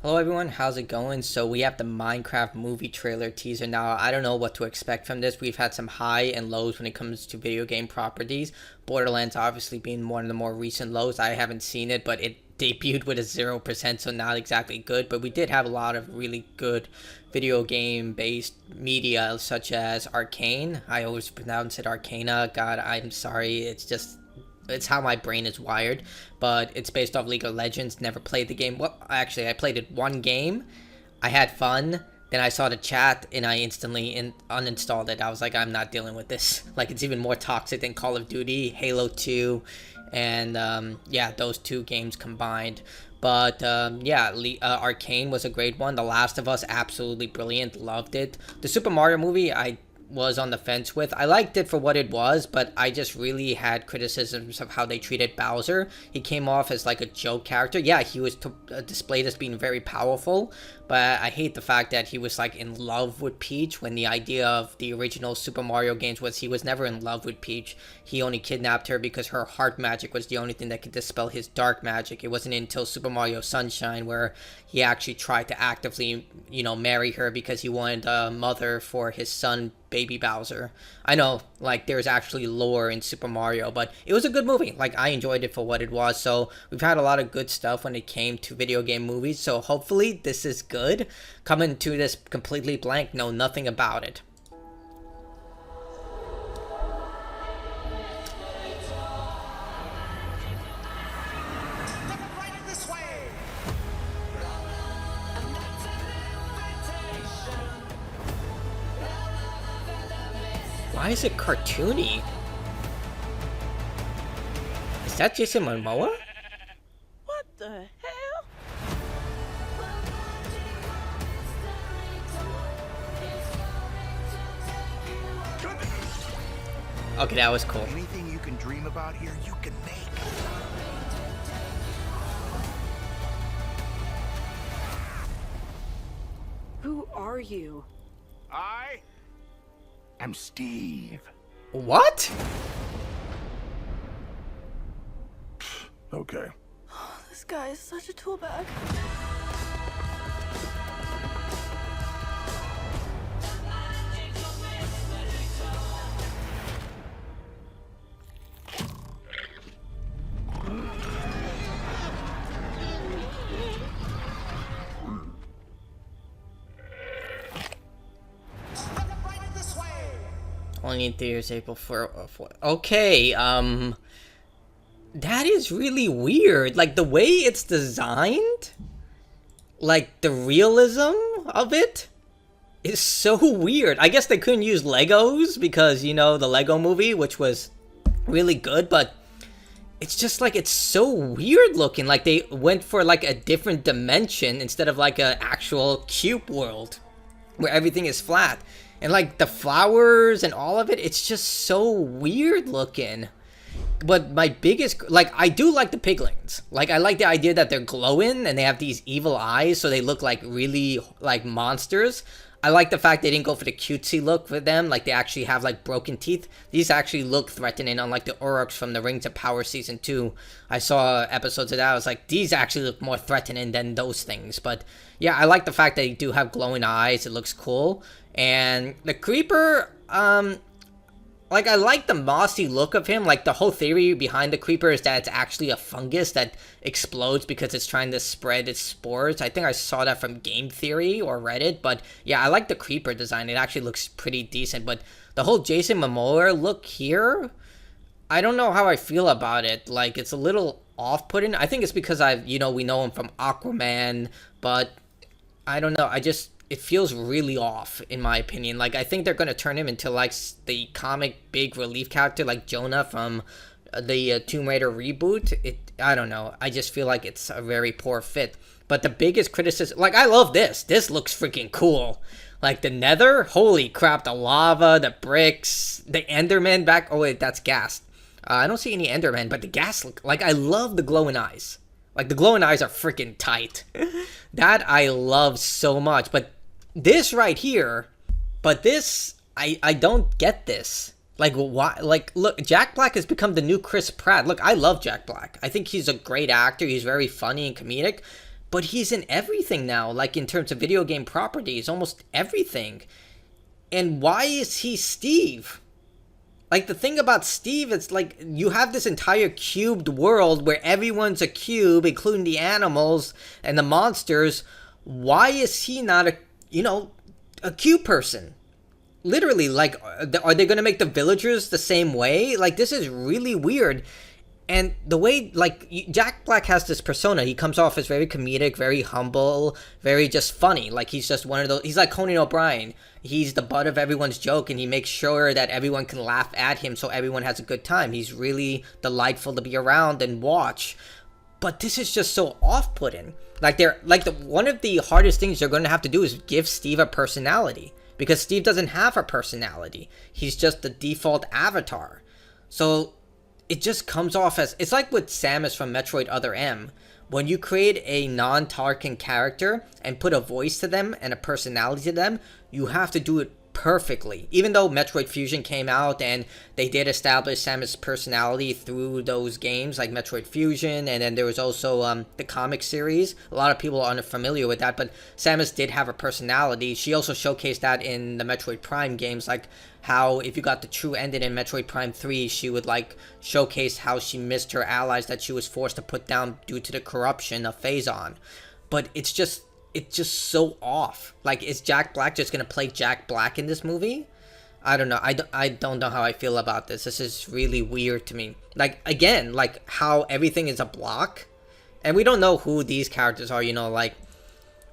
Hello everyone, how's it going? So we have the Minecraft movie trailer teaser now. I don't know what to expect from this. We've had some high and lows when it comes to video game properties. Borderlands obviously being one of the more recent lows. I haven't seen it, but it debuted with a 0%, so not exactly good. But we did have a lot of really good video game based media such as Arcane. I always pronounce it Arcana. God, I'm sorry. It's how my brain is wired, but it's based off League of Legends. Never played the game. Well, actually, I played it one game. I had fun. Then I saw the chat and I instantly uninstalled it. I was like, I'm not dealing with this. Like, it's even more toxic than Call of Duty, Halo 2, and yeah, those two games combined. But yeah, Arcane was a great one. The Last of Us, absolutely brilliant. Loved it. The Super Mario movie, I was on the fence with. I liked it for what it was, but I just really had criticisms of how they treated Bowser. He came off as like a joke character. Yeah, he was displayed as being very powerful, but I hate the fact that he was like in love with Peach when the idea of the original Super Mario games was he was never in love with Peach. He only kidnapped her because her heart magic was the only thing that could dispel his dark magic. It wasn't until Super Mario Sunshine where he actually tried to actively, marry her because he wanted a mother for his son, baby Bowser. I know, like, there's actually lore in Super Mario, but it was a good movie. Like, I enjoyed it for what it was. So we've had a lot of good stuff when it came to video game movies. So hopefully this is good. Coming to this completely blank, know nothing about it. Why is it cartoony? Is that Jason Momoa? What the hell? Okay, that was cool. Anything you can dream about here, you can make. Who are you? I am Steve. What? Okay. This guy is such a tool bag. Only in theaters April 4. Okay, that is really weird. Like, the way it's designed, like, the realism of it is so weird. I guess they couldn't use Legos because, the Lego movie, which was really good, but it's just like it's so weird looking. Like, they went for like a different dimension instead of like a actual cube world where everything is flat. And like the flowers and all of it, it's just so weird looking. But my biggest, like, I do like the piglins. Like, I like the idea that they're glowing and they have these evil eyes, so they look like really like monsters. I like the fact they didn't go for the cutesy look for them. Like, they actually have like broken teeth. These actually look threatening, unlike the Aurochs from the Rings of Power season 2. I saw episodes of that. I was like, these actually look more threatening than those things. But yeah, I like the fact that they do have glowing eyes. It looks cool. And the creeper, like, I like the mossy look of him. Like, the whole theory behind the creeper is that it's actually a fungus that explodes because it's trying to spread its spores. I think I saw that from Game Theory or Reddit. But yeah, I like the creeper design. It actually looks pretty decent. But the whole Jason Momoa look here, I don't know how I feel about it. Like, it's a little off-putting. I think it's because we know him from Aquaman. But I don't know. It feels really off, in my opinion. Like, I think they're going to turn him into, like, the comic big relief character, like Jonah from the Tomb Raider reboot. I don't know. I just feel like it's a very poor fit. But the biggest criticism, like, I love this. This looks freaking cool. Like, the Nether, holy crap, the lava, the bricks, the Enderman back. Oh, wait, that's gas. I don't see any Enderman, but the gas look, like, I love the glowing eyes. Like, the glowing eyes are freaking tight. That I love so much. But this right here, but this, I don't get this. Like, why? Like, look, Jack Black has become the new Chris Pratt. Look, I love Jack Black. I think he's a great actor. He's very funny and comedic. but he's in everything now, like in terms of video game properties, almost everything. And why is he Steve? Like, the thing about Steve, it's like you have this entire cubed world where everyone's a cube, including the animals and the monsters. Why is he not a cube person? Literally, like, are they going to make the villagers the same way? Like, this is really weird. And the way, like, Jack Black has this persona. He comes off as very comedic, very humble, very just funny. Like, he's just one of those, he's like Conan O'Brien. He's the butt of everyone's joke, and he makes sure that everyone can laugh at him so everyone has a good time. He's really delightful to be around and watch. But this is just so off-putting. Like, one of the hardest things they're going to have to do is give Steve a personality. Because Steve doesn't have a personality. He's just the default avatar. So it just comes off as, it's like with Samus from Metroid Other M. When you create a non-Tarkin character and put a voice to them and a personality to them, you have to do it perfectly. Even though Metroid Fusion came out and they did establish Samus' personality through those games like Metroid Fusion, and then there was also the comic series. A lot of people aren't familiar with that, but Samus did have a personality. She also showcased that in the Metroid Prime games, like how if you got the true ending in Metroid Prime 3, she would like showcase how she missed her allies that she was forced to put down due to the corruption of Phazon. But it's just so off. Like, is Jack Black just gonna play Jack Black in this movie? I don't know. I don't know how I feel about this. This is really weird to me. Like, again, like how everything is a block, and we don't know who these characters are. Like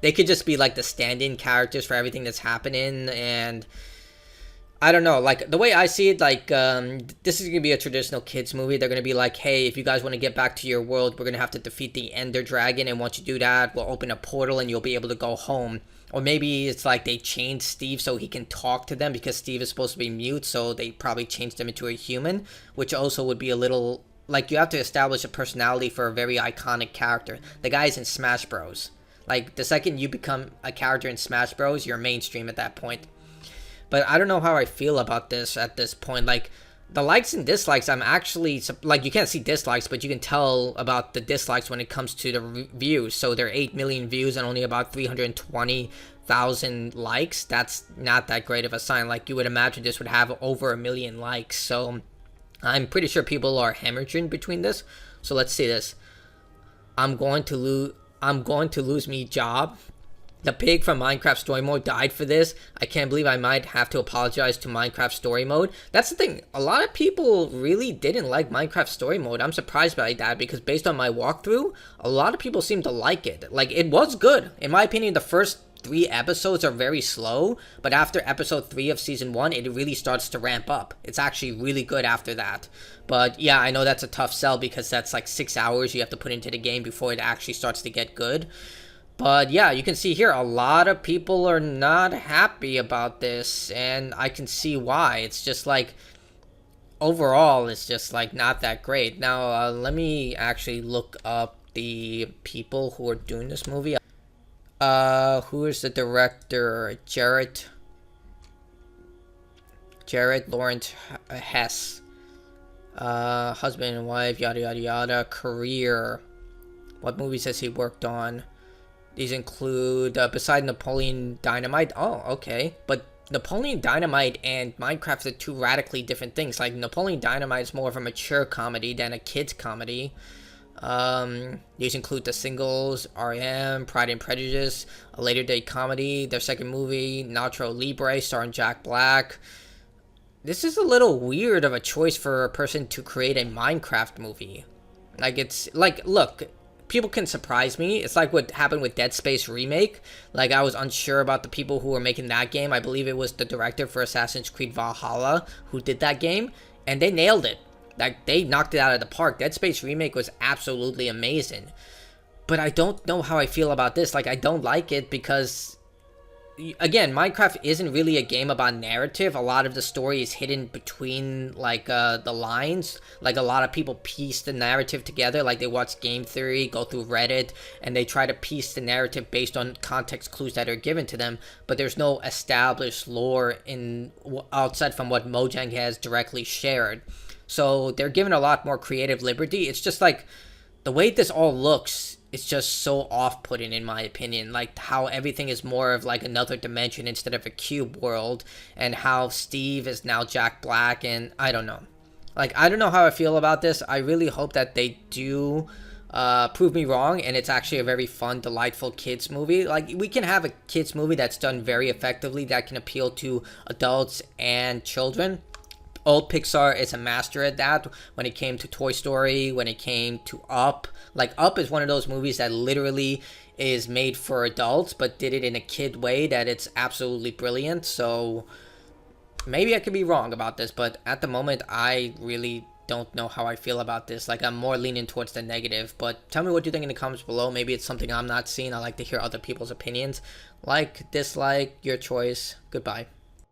they could just be like the stand-in characters for everything that's happening, and I don't know, like, the way I see it, like, this is going to be a traditional kids movie. They're going to be like, hey, if you guys want to get back to your world, we're going to have to defeat the Ender Dragon, and once you do that, we'll open a portal and you'll be able to go home. Or maybe it's like they changed Steve so he can talk to them because Steve is supposed to be mute, so they probably changed him into a human, which also would be a little, like, you have to establish a personality for a very iconic character. The guy's in Smash Bros. Like, the second you become a character in Smash Bros, you're mainstream at that point. But I don't know how I feel about this at this point. Like, the likes and dislikes, I'm actually, like, you can't see dislikes, but you can tell about the dislikes when it comes to the views. So there are 8 million views and only about 320,000 likes. That's not that great of a sign. Like, you would imagine this would have over 1 million likes. So I'm pretty sure people are hemorrhaging between this. So let's see this. I'm going to lose me job. The pig from Minecraft Story Mode died for this. I can't believe I might have to apologize to Minecraft Story Mode. That's the thing. A lot of people really didn't like Minecraft Story Mode. I'm surprised by that because based on my walkthrough, a lot of people seem to like it. Like, it was good. In my opinion, the first 3 episodes are very slow, but after episode 3 of season 1, it really starts to ramp up. It's actually really good after that. But yeah, I know that's a tough sell because that's like 6 hours you have to put into the game before it actually starts to get good. But yeah, you can see here a lot of people are not happy about this, and I can see why. It's just like, overall, it's just like not that great. Now, let me actually look up the people who are doing this movie. Who is the director? Jarrett Lawrence Hess. Husband and wife, yada yada yada. Career. What movies has he worked on? These include, beside Napoleon Dynamite, oh, okay, but Napoleon Dynamite and Minecraft are 2 radically different things. Like, Napoleon Dynamite is more of a mature comedy than a kid's comedy. These include The Singles, R.E.M., Pride and Prejudice, a later day comedy, their second movie, Nacho Libre, starring Jack Black. This is a little weird of a choice for a person to create a Minecraft movie. Like, it's, like, look, people can surprise me. It's like what happened with Dead Space Remake. Like, I was unsure about the people who were making that game. I believe it was the director for Assassin's Creed Valhalla who did that game, and they nailed it. Like, they knocked it out of the park. Dead Space Remake was absolutely amazing. But I don't know how I feel about this. Like, I don't like it because, again, Minecraft isn't really a game about narrative. A lot of the story is hidden between, like, the lines. Like, a lot of people piece the narrative together. Like, they watch game theory, go through Reddit, and they try to piece the narrative based on context clues that are given to them. But there's no established lore outside from what Mojang has directly shared. So they're given a lot more creative liberty. It's just like, the way this all looks it's just so off-putting in my opinion, like how everything is more of like another dimension instead of a cube world, and how Steve is now Jack Black, and I don't know. Like, I don't know how I feel about this. I really hope that they do prove me wrong, and it's actually a very fun, delightful kids movie. Like, we can have a kids movie that's done very effectively, that can appeal to adults and children. Old Pixar is a master at that. When it came to Toy Story, when it came to Up. Like, Up is one of those movies that literally is made for adults, but did it in a kid way that it's absolutely brilliant. So maybe I could be wrong about this, but at the moment, I really don't know how I feel about this. Like, I'm more leaning towards the negative. But tell me what you think in the comments below. Maybe it's something I'm not seeing. I like to hear other people's opinions. Like, dislike, your choice. Goodbye.